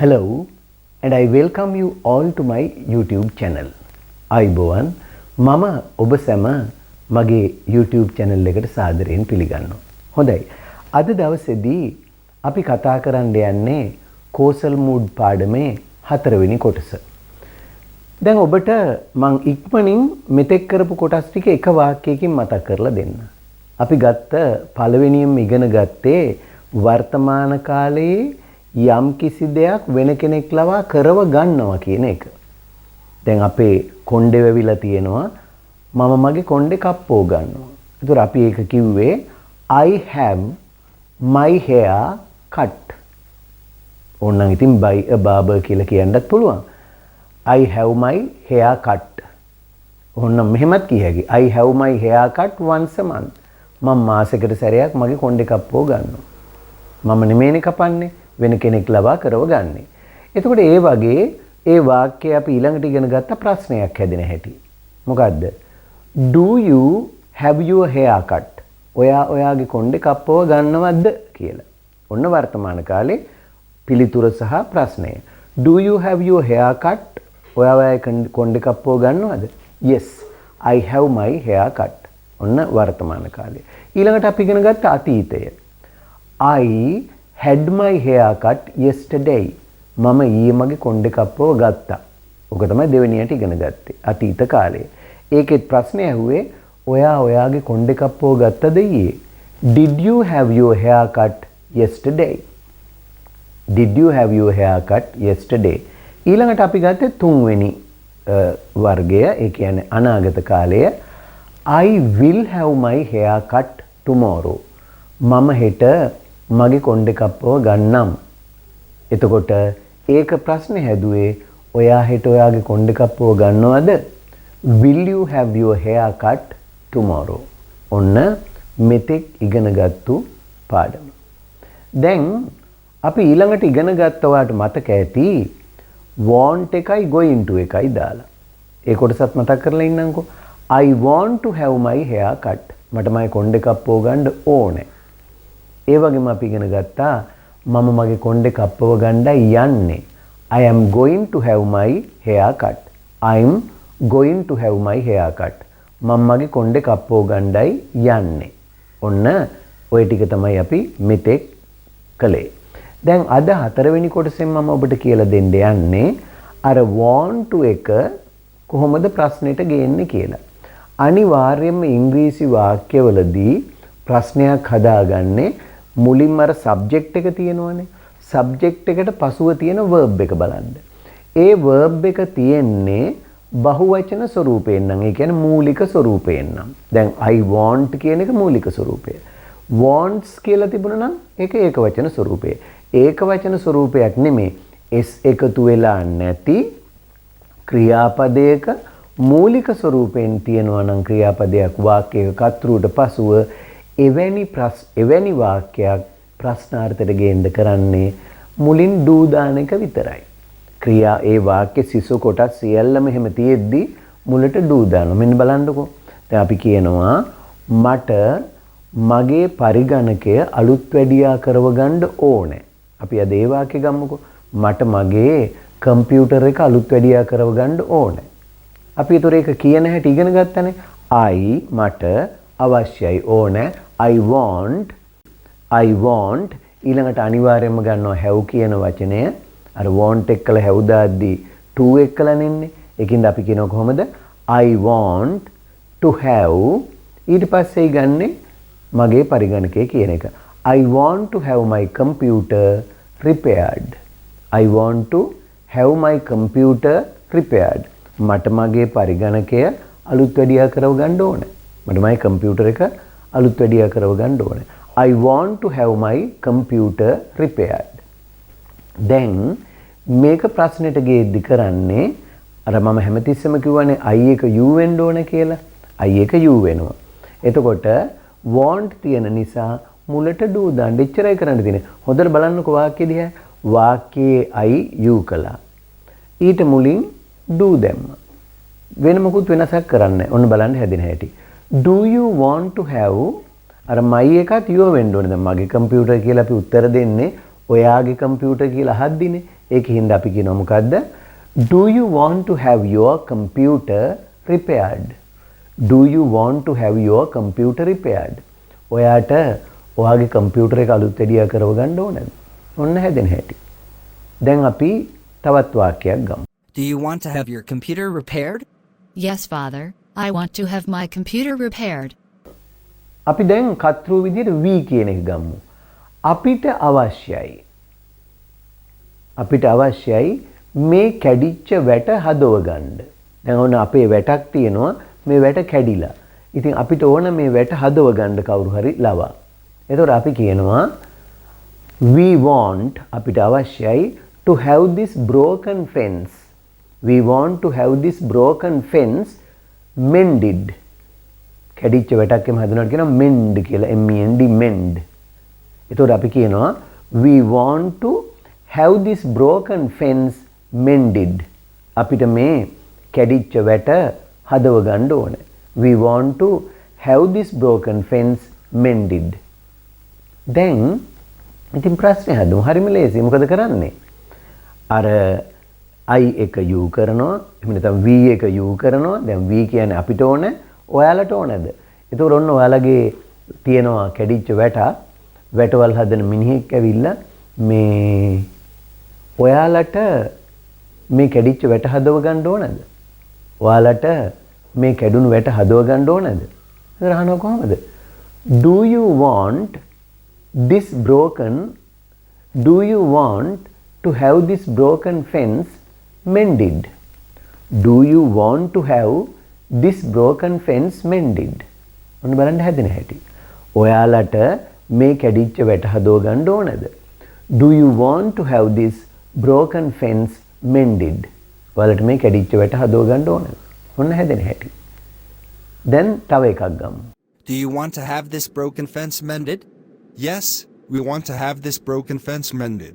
Hello, and I welcome you all to my YouTube channel. අයිබෝවන් මම ඔබ සැම මගේ YouTube channel එකට සාදරයෙන් පිළිගන්නවා. හොඳයි. අද දවසේදී අපි කතා කරන්න යන්නේ කෝසල් මූඩ් පාඩමේ 4 වෙනි කොටස. දැන් ඔබට මං ඉක්මනින් මෙතෙක් කරපු කොටස් ටික එක වාක්‍යයකින් මතක් කරලා දෙන්න. අපි ගත්ත පළවෙනියෙන් ඉගෙන ගත්තේ වර්තමාන කාලයේ යම් කිසි දෙයක් වෙන කෙනෙක් ලවා කරව ගන්නවා කියන එක. දැන් අපේ කොණ්ඩේ වෙවිලා තියෙනවා මම මගේ කොණ්ඩේ කප්පෝ ගන්නවා. ඒතර අපි ඒක කිව්වේ I have my hair cut. ඕනනම් ඉතින් by a barber කියලා කියන්නත් පුළුවන්. I have my hair cut. ඕනනම් මෙහෙමත් කිය හැකියි. I have my hair cut once a month. මම මාසෙකට සැරයක් මගේ කොණ්ඩේ කප්පෝ ගන්නවා. මම නෙමෙයිනේ කපන්නේ. වෙන කෙනෙක් ලවා කරව ගන්නෙ. එතකොට ඒ වගේ ඒ වාක්‍යය අපි ඊළඟට ඉගෙන ගත්ත ප්‍රශ්නයක් හැදෙන හැටි. මොකද්ද? Do you have your hair cut? ඔයාගේ කොණ්ඩේ කප්පව ගන්නවද කියලා. ඔන්න වර්තමාන කාලේ පිළිතුර සහ ප්‍රශ්නය. Do you have your hair cut? ඔයාගේ කොණ්ඩේ කප්පව ගන්නවද? Yes, I have my hair cut. ඔන්න වර්තමාන කාලේ. ඊළඟට අපි ඉගෙන ගත්ත අතීතය. I had my hair cut yesterday. මම ඊයේ මගේ කොණ්ඩේ කප්පව ගත්තා. ඔක තමයි දෙවෙනියට ඉගෙන ගත්තේ. අතීත කාලේ. ඒකෙත් ප්‍රශ්නේ ඇහුවේ ඔයාගේ කොණ්ඩේ කප්පව ගත්තද ඊයේ? Did you have your hair cut yesterday? Did you have your hair cut yesterday? ඊළඟට අපි ගත්තේ තුන්වෙනි වර්ගය. ඒ කියන්නේ අනාගත කාලය. I will have my hair cut tomorrow. මම හෙට මගේ කොණ්ඩේ කප්පව ගන්නම්. එතකොට ඒක ප්‍රශ්නේ හැදුවේ ඔයා හෙට ඔයාගේ කොණ්ඩේ කප්පව ගන්නවද? Will you have your hair cut tomorrow? ඔන්න මෙතෙක් ඉගෙනගත්තු පාඩම. දැන් අපි ඊළඟට ඉගෙන ගත්තවාට මතක ඇති want එකයි going to එකයි දාලා. ඒ කොටසත් මතක් කරලා ඉන්නම්කෝ. I want to have my hair cut. මට මගේ කොණ්ඩේ කප්පව ගන්න ඕනේ. ඒ වගේම අපි ඉගෙන ගත්තා මම මගේ කොණ්ඩේ කප්පව ගන්නයි යන්නේ. I am going to have my hair cut. I am going to have my hair cut. මම මගේ කොණ්ඩේ කප්පව ගන්නයි යන්නේ. ඔන්න ওই ටික තමයි අපි මෙතෙක් කළේ. දැන් අද 4 වෙනි කොටසෙන් මම ඔබට කියලා දෙන්න යන්නේ අර want to එක කොහොමද ප්‍රශ්නෙට ගේන්නේ කියලා. අනිවාර්යයෙන්ම ඉංග්‍රීසි වාක්‍යවලදී ප්‍රශ්නයක් හදාගන්නේ මුලින්ම අර සබ්ජෙක්ට් එක තියෙනවනේ. සබ්ජෙක්ට් එකට පසුව තියෙන verb එක බලන්න. ඒ verb එක තියෙන්නේ බහුවචන ස්වරූපයෙන් නම්. ඒ කියන්නේ මූලික ස්වරූපයෙන් නම්. දැන් I want කියන එක මූලික ස්වරූපය. wants කියලා තිබුණා නම් ඒක ඒකවචන ස්වරූපය. ඒකවචන ස්වරූපයක් නෙමෙයි. s එකතු වෙලා නැති ක්‍රියාපදයක මූලික ස්වරූපයෙන් තියෙනවා නම් ක්‍රියාපදයක් වාක්‍යයක කර්තෘට පසුව එවැනි වාක්‍යයක් ප්‍රශ්නාර්ථයට ගේන්න කරන්නේ මුලින් do දාන එක විතරයි. ක්‍රියා ඒ වාක්‍ය සිසු කොටස් සියල්ලම එහෙම තියෙද්දි මුලට do දානවා. මෙන්න බලන්නකෝ. දැන් අපි කියනවා මට මගේ පරිගණකය අලුත් වැඩියා කරව ගන්න ඕනේ. අපි අද ඒ වාක්‍ය ගමුකෝ. මට මගේ කම්පියුටර් එක අලුත් වැඩියා කරව ගන්න ඕනේ. අපි ඒතර ඒක කියන හැටි ඉගෙන ගත්තනේ. මට අවශ්‍යයි ඕනේ. I want ඊළඟට අනිවාර්යයෙන්ම ගන්නවා have කියන වචනය. අර want එක්කලා have දාද්දී to එක්කලා නෙන්නේ. ඒකින්ද අපි කියනවා කොහොමද? I want to have ඊට පස්සේ ගන්නේ මගේ පරිගණකය කියන එක. I want to have my computer repaired. I want to have my computer repaired. මට මගේ පරිගණකය අලුත් වැඩියා කරව ගන්න ඕනේ. මට මගේ කම්පියුටර් එක අලුත් වැඩියා කරව ගන්න ඕනේ. I want to have my computer repaired. දැන් මේක ප්‍රශ්නෙට ගේද්දි කරන්නේ අර මම හැමතිස්සෙම කිව්වනේ I එක U වෙන්න ඕන කියලා. I එක U වෙනවා. එතකොට want තියෙන නිසා මුලට do දාන්න ඉච්චරයි කරන්න තියෙන්නේ. හොඳට බලන්නකෝ වාක්‍ය දිහා. වාක්‍යයේ I U කළා. ඊට මුලින් do දැම්මා. වෙන මොකුත් වෙනසක් කරන්නේ නැහැ. ඔන්න බලන්න හැදෙන හැටි. Do you want to have අර my එකත් your වෙන්න ඕනේ. දැන් මගේ කම්පියුටර් කියලා අපි උත්තර දෙන්නේ ඔයාගේ කම්පියුටර් කියලා අහද්දිනේ. ඒකින්ද අපි කියනවා මොකද්ද? Do you want to have your computer repaired? Do you want to have your computer repaired? ඔයාට ඔයාගේ කම්පියුටර් එක අලුත් එඩියා කරව ගන්න ඕනද? ඔන්න හැදෙන හැටි. දැන් අපි තවත් වාක්‍යයක් ගමු. Do you want to have your computer repaired? Yes, Father, I want to have my computer repaired. අපි දැන් කතෘ විදියට we කියන එක ගමු. අපිට අවශ්‍යයි මේ කැඩිච්ච වැට හදව ගන්න. දැන් ඕන අපේ වැටක් තියෙනවා මේ වැට කැඩිලා. ඉතින් අපිට ඕන මේ වැට හදව ගන්න කවුරු හරි ලවා. එතකොට අපි කියනවා we want අපිට අවශ්‍යයි to have this broken fence. We want to have this broken fence mended. කැඩිච්ච වැටක් එම හදනවට කියනවා mend කියලා. M-E-N-D mend. එතකොට අපි කියනවා we want to have this broken fence mended. අපිට මේ කැඩිච්ච වැට හදව ගන්න ඕනේ. We want to have this broken fence mended. දැන් ඉතින් ප්‍රශ්නේ හදමු. හරිම ලේසි. මොකද කරන්නේ? අර I එක U කරනවා. එහෙම නැත්නම් V එක U කරනවා. දැන් V කියන්නේ අපිට ඕන, ඔයාලට ඕනද? ඒතකොට ඔන්න ඔයාලගේ තියෙනවා කැඩිච්ච වැට. වැටවල් හදන මිනිහෙක් ඇවිල්ලා මේ ඔයාලට මේ කැඩිච්ච වැට හදව ගන්න ඕනද? ඔයාලට මේ කැඩුණු වැට හදව ගන්න ඕනද? ඒක අහනවා කොහමද? Do you want to have this broken fence mended? Do you want to have this broken fence mended? ඔන්න බලන්න හැදෙන හැටි. ඔයාලට මේ කැඩිච්ච වැට හදව ගන්න ඕනද? Do you want to have this broken fence mended? ඔයාලට මේ කැඩිච්ච වැට හදව ගන්න ඕනද? ඔන්න හැදෙන හැටි. දැන් තව එකක් ගමු. Do you want to have this broken fence mended? Yes, we want to have this broken fence mended.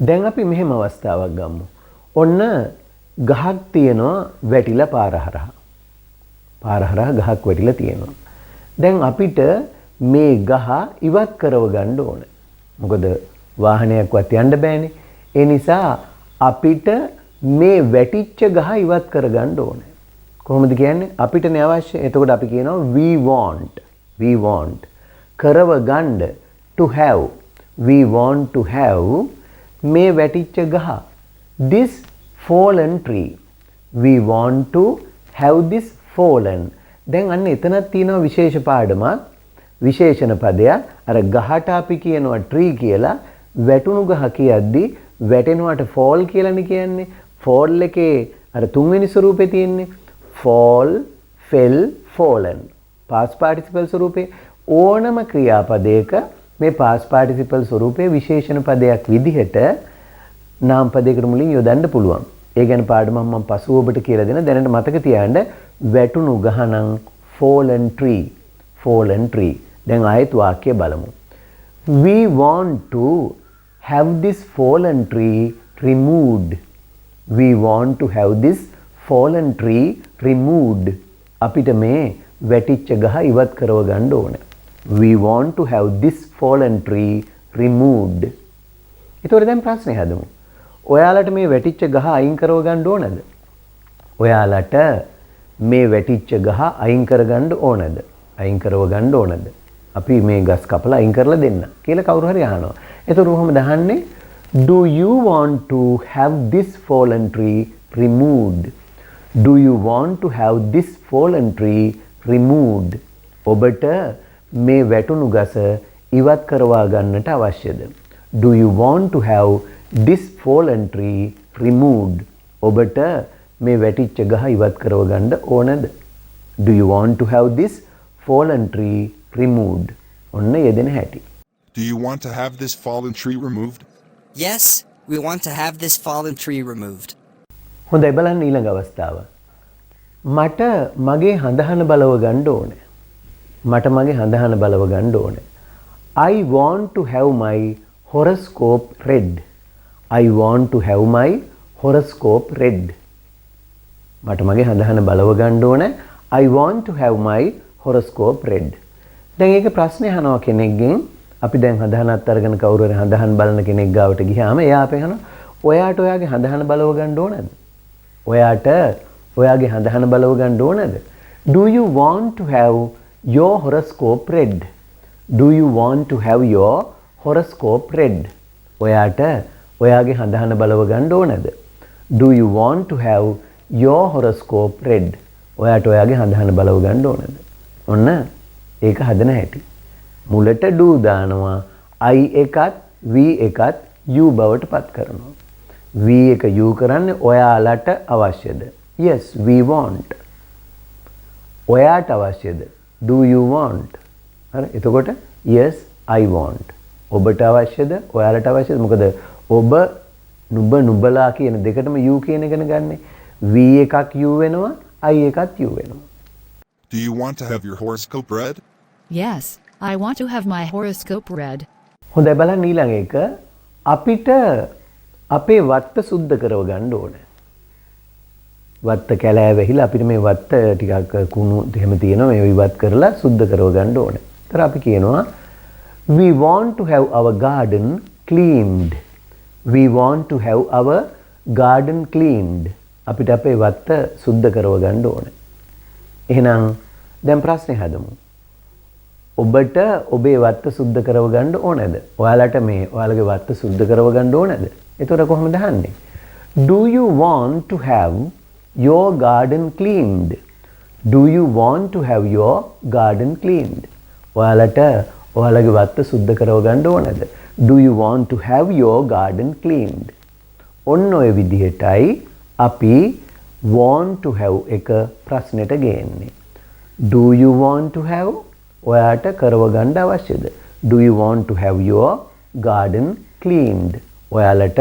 දැන් අපි මෙහෙම අවස්ථාවක් ගමු. ඔන්න ගහක් තියෙනවා වැටිලා පාර හරහා. පාර හරහා ගහක් වැටිලා තියෙනවා. දැන් අපිට මේ ගහ ඉවත් කරව ගන්න ඕන. මොකද වාහනයක්වත් යන්න බෑනේ. ඒ නිසා අපිට මේ වැටිච්ච ගහ ඉවත් කර ගන්න ඕන. කොහොමද කියන්නේ? අපිටනේ අවශ්‍ය. එතකොට අපි කියනවා we want කරව ගන්න to have. We want to have මේ වැටිච්ච ගහ. This fallen tree. We want to have this fallen. දැන් අන්න එතනක් තියෙනවා විශේෂ පාඩමක්. විශේෂණ පදයක්. අර ගහට අපි කියනවා tree කියලා. වැටුණු ගහ කියද්දි වැටෙනවට fall කියලානේ කියන්නේ. fall එකේ අර තුන්වෙනි ස්වරූපේ තියෙන්නේ. fall, fell, fallen. past participle ස්වරූපේ ඕනම ක්‍රියාපදයක මේ past participle ස්වරූපයේ විශේෂණ පදයක් විදිහට නාම පදයකට මුලින් යොදන්න පුළුවන්. ඒ ගැන පාඩමක් මම පසුව ඔබට කියලා දෙන. දැනට මතක තියාගන්න වැටුණු ගහ නම් fallen tree. දැන් ආයෙත් වාක්‍ය බලමු. We want to have this fallen tree removed. We want to have this fallen tree removed. අපිට මේ වැටිච්ච ගහ ඉවත් කරව ගන්න ඕන. We want to have this fallen tree removed. ඒතකොට දැන් ප්‍රශ්නේ හදමු. ඔයාලට මේ වැටිච්ච ගහ අයින් කරව ගන්න ඕනද? ඔයාලට මේ වැටිච්ච ගහ අයින් කරගන්න ඕනද? අයින් කරව ගන්න ඕනද? අපි මේ ගස් කපලා අයින් කරලා දෙන්න කියලා කවුරු හරි අහනවා. ඒතකොට කොහොමද අහන්නේ? Do you want to have this fallen tree removed? Do you want to have this fallen tree removed? ඔබට මේ වැටුණු ගස ඉවත් කරවා ගන්නට අවශ්‍යද? Do you want to have this fallen tree removed? ඔබට මේ වැටිච්ච ගහ ඉවත් කරව ගන්න ඕනද? Do you want to have this fallen tree removed? ඔන්න යෙදෙන හැටි. Do you want to have this fallen tree removed? Yes, we want to have this fallen tree removed. හොඳයි බලන්න ඊළඟ අවස්ථාව. මට මගේ හඳහන බලව ගන්න ඕනේ. I want to have my horoscope read. I want to have my horoscope read. මට මගේ හඳහන බලව ගන්න ඕනේ. I want to have my horoscope read. දැන් ඒක ප්‍රශ්නේ අහනවා කෙනෙක්ගෙන්. අපි දැන් හඳහනත් අරගෙන කවුරු හරි හඳහන් බලන කෙනෙක් ගාවට ගියාම එයා අපෙන් අහනවා ඔයාට ඔයාගේ හඳහන බලව ගන්න ඕනද? ඔයාට ඔයාගේ හඳහන බලව ගන්න ඕනද? Do you want to have your horoscope read? Do you want to have your horoscope read? ඔයාට ඔයාගේ හඳහන බලව ගන්න ඕනද? Do you want to have your horoscope read? ඔයාට ඔයාගේ හඳහන බලව ගන්න ඕනද? ඔන්න ඒක හදන හැටි. මුලට do දානවා. I එකත් we එකත් you බවට පත් කරනවා. we එක you කරන්නේ ඔයාලට අවශ්‍යද? Yes, we want. ඔයාට අවශ්‍යද? Do you want? හරි. එතකොට yes, I want. ඔබට අවශ්‍යද? ඔයාලට අවශ්‍යද? මොකද ඔබ නුඹ නුඹලා කියන දෙකටම you කියන එකන ගන්නෙ. we එකක් you වෙනවා, I එකත් you වෙනවා. Do you want to have your horoscope read? Yes, I want to have my horoscope read. හොඳයි බලන්න ඊළඟ එක අපිට අපේ වත්ත සුද්ධ කරව ගන්න ඕනේ. වත්ත කැලෑ වැහිලා අපිට මේ වත්ත ටිකක් කුණු එහෙම තියෙනවා මේ ඉවත් කරලා සුද්ධ කරව ගන්න ඕනේ. ඒතර අපි කියනවා we want to have our garden cleaned. We want to have our garden cleaned. අපිට අපේ වත්ත සුද්ධ කරව ගන්න ඕනේ. එහෙනම් දැන් ප්‍රශ්නේ හදමු. ඔබට ඔබේ වත්ත සුද්ධ කරව ගන්න ඕනද? ඔයාලට මේ ඔයාලගේ වත්ත සුද්ධ කරව ගන්න ඕනද? එතකොට කොහොමද අහන්නේ? Do you want to have your garden cleaned? Do you want to have your garden cleaned? ඔයාලට ඔයාලගේ වත්ත සුද්ධ කරව ගන්න ඕනද? Do you want to have your garden cleaned? ඔන්න ඔය විදිහටයි අපි want to have එක ප්‍රශ්නෙට ගේන්නේ. Do you want to have ඔයාට කරව ගන්න අවශ්‍යද? Do you want to have your garden cleaned? ඔයාලට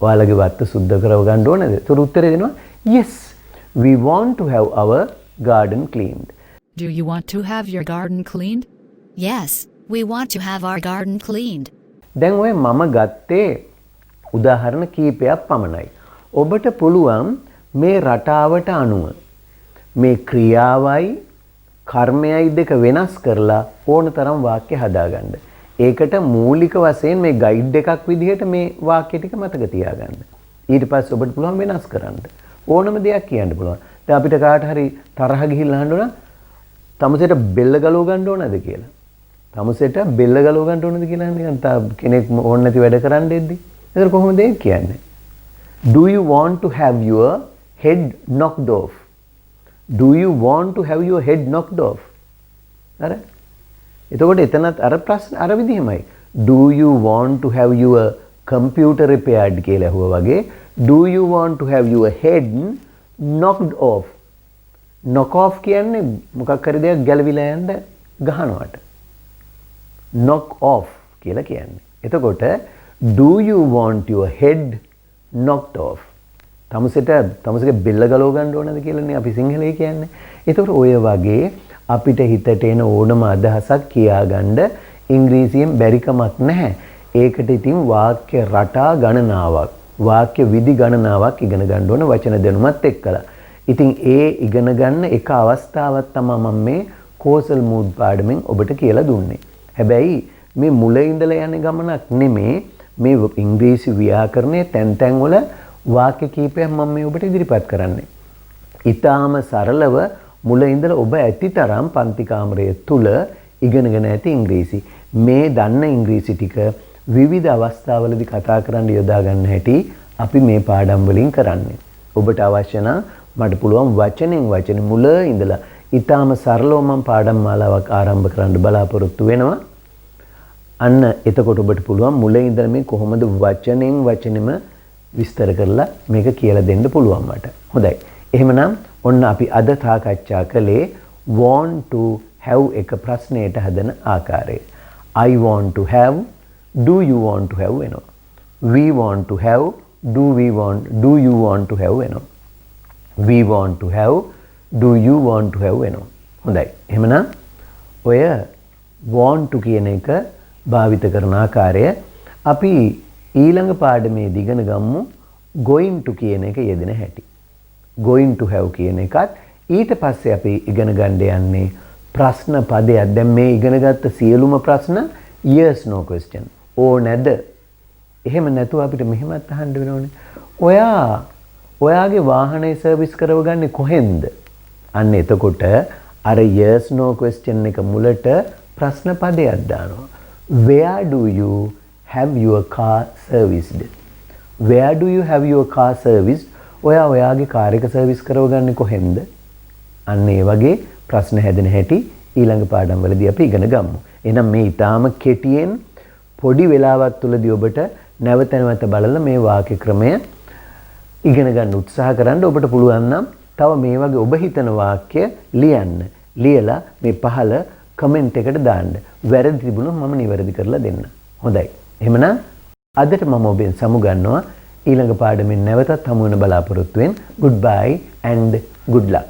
ඔයාලගේ වත්ත සුද්ධ කරව ගන්න ඕනද? ඒතර උත්තරේ දෙනවා yes, we want to have our garden cleaned. Do you want to have your garden cleaned? Yes, we want to have our garden cleaned. දැන් ඔය මම ගත්තේ උදාහරණ කීපයක් පමණයි. ඔබට පුළුවන් මේ රටාවට අනුව මේ ක්‍රියාවයි කර්මයයි දෙක වෙනස් කරලා ඕන තරම් වාක්‍ය හදාගන්න. ඒකට මූලික වශයෙන් මේ ගයිඩ් එකක් විදිහට මේ වාක්‍ය ටික මතක තියාගන්න. ඊට පස්සේ ඔබට පුළුවන් වෙනස් කරන්න. ඕනම දෙයක් කියන්න පුළුවන්. දැන් අපිට කාට හරි තරහ ගිහිල්ලා අහන්න ඕන තමුසෙට බෙල්ල ගලව ගන්න ඕනද කියලා. තමුසෙට බෙල්ල ගලව ගන්න ඕනද කියලා නිකන් කෙනෙක් ඕන නැති වැඩ කරන්න දෙද්දි. ඒතර කොහොමද ඒක කියන්නේ? Do you want to have your head knocked off? Do you want to have your head knocked off? අර එතකොට එතනත් අර ප්‍රශ්න අර විදිහමයි. Do you want to have your computer repaired කියලා අහුවා වගේ do you want to have your head knocked off? knock off කියන්නේ මොකක් හරි දෙයක් ගැලවිලා යන්න ගහනවට. knock off කියලා කියන්නේ. එතකොට do you want your head knocked off? තමුසෙගේ බෙල්ල ගලව ගන්න ඕනද කියලානේ අපි සිංහලයේ කියන්නේ. ඒතකොට ඔය වගේ අපිට හිතට එන ඕනම අදහසක් කියාගන්න ඉංග්‍රීසියෙන් බැරි කමක් නැහැ. ඒකට ඉතින් වාක්‍ය රටා ගණනාවක්, වාක්‍ය විදි ගණනාවක් ඉගෙන ගන්න ඕන වචන දැනුමත් එක්කලා. ඉතින් ඒ ඉගෙන ගන්න එක අවස්ථාවක් තමයි මම මේ කෝසල් මූඩ් පාඩමෙන් ඔබට කියලා දුන්නේ. හැබැයි මේ මුල ඉඳලා යන ගමනක් නෙමේ මේ ඉංග්‍රීසි ව්‍යාකරණයේ තැන් තැන් වල වාක්‍ය කීපයක් මම මේ ඔබට ඉදිරිපත් කරන්නේ. ඊටාම සරලව මුල ඉඳලා ඔබ ඇතිතරම් පන්ති කාමරය තුල ඉගෙනගෙන ඇති ඉංග්‍රීසි. මේ දන්න ඉංග්‍රීසි ටික විවිධ අවස්ථාවලදී කතා කරන්න යොදා ගන්න හැටි අපි මේ පාඩම් වලින් කරන්නේ. ඔබට අවශ්‍ය නම් මට පුළුවන් වචනෙන් වචන මුල ඉඳලා ඊටාම සරලව මම පාඩම් මාලාවක් ආරම්භ කරන්න බලාපොරොත්තු වෙනවා. අන්න එතකොට ඔබට පුළුවන් මුල ඉඳලා මේ කොහොමද වචනෙන් වචනෙම විස්තර කරලා මේක කියලා දෙන්න පුළුවන් මට. හොඳයි. එහෙමනම් ඔන්න අපි අද සාකච්ඡා කළේ want to have එක ප්‍රශ්නයට හදන ආකාරය. I want to have, do you want to have වෙනවා. We want to have, do you want to have වෙනවා. We want to have, do you want to have වෙනවා. හොඳයි. එහෙමනම් ඔය want to කියන එක භාවිත කරන ආකාරය අපි ඊළඟ පාඩමේදී ඉගෙන ගමු going to කියන එක යෙදෙන හැටි. going to have කියන එකත් ඊට පස්සේ අපි ඉගෙන ගන්න යන්නේ ප්‍රශ්න පදයක්. දැන් මේ ඉගෙනගත්ත සියලුම ප්‍රශ්න yes no question. ඕ නැද? එහෙම නැතුව අපිට මෙහෙමත් අහන්න වෙනෝනේ. ඔයාගේ වාහනේ සර්විස් කරවගන්නේ කොහෙන්ද? අන්න එතකොට අර yes no question එක මුලට ප්‍රශ්න පදයක් දානවා. Where do you have your car serviced? Where do you have your car serviced? ඔයාගේ කාර් එක සර්විස් කරවගන්නේ කොහෙන්ද? අන්න ඒ වගේ ප්‍රශ්න හැදෙන හැටි ඊළඟ පාඩම් වලදී අපි ඉගෙන ගමු. එහෙනම් මේ ඊටාම කෙටියෙන් පොඩි වෙලාවක් තුලදී ඔබට නැවත නැවත බලලා මේ වාක්‍ය ක්‍රමය ඉගෙන ගන්න උත්සාහ කරන්න. ඔබට පුළුවන් නම් තව මේ වගේ ඔබ හිතන වාක්‍ය ලියන්න. ලියලා මේ පහළ කමෙන්ට් එකට දාන්න. වැරදි තිබුණොත් මම නිවැරදි කරලා දෙන්න. හොඳයි. එහෙමනම් අදට මම ඔබෙන් සමුගන්නවා. ඊළඟ පාඩමෙන් නැවතත් හමු වෙන බලාපොරොත්තු වෙන. Goodbye and good luck.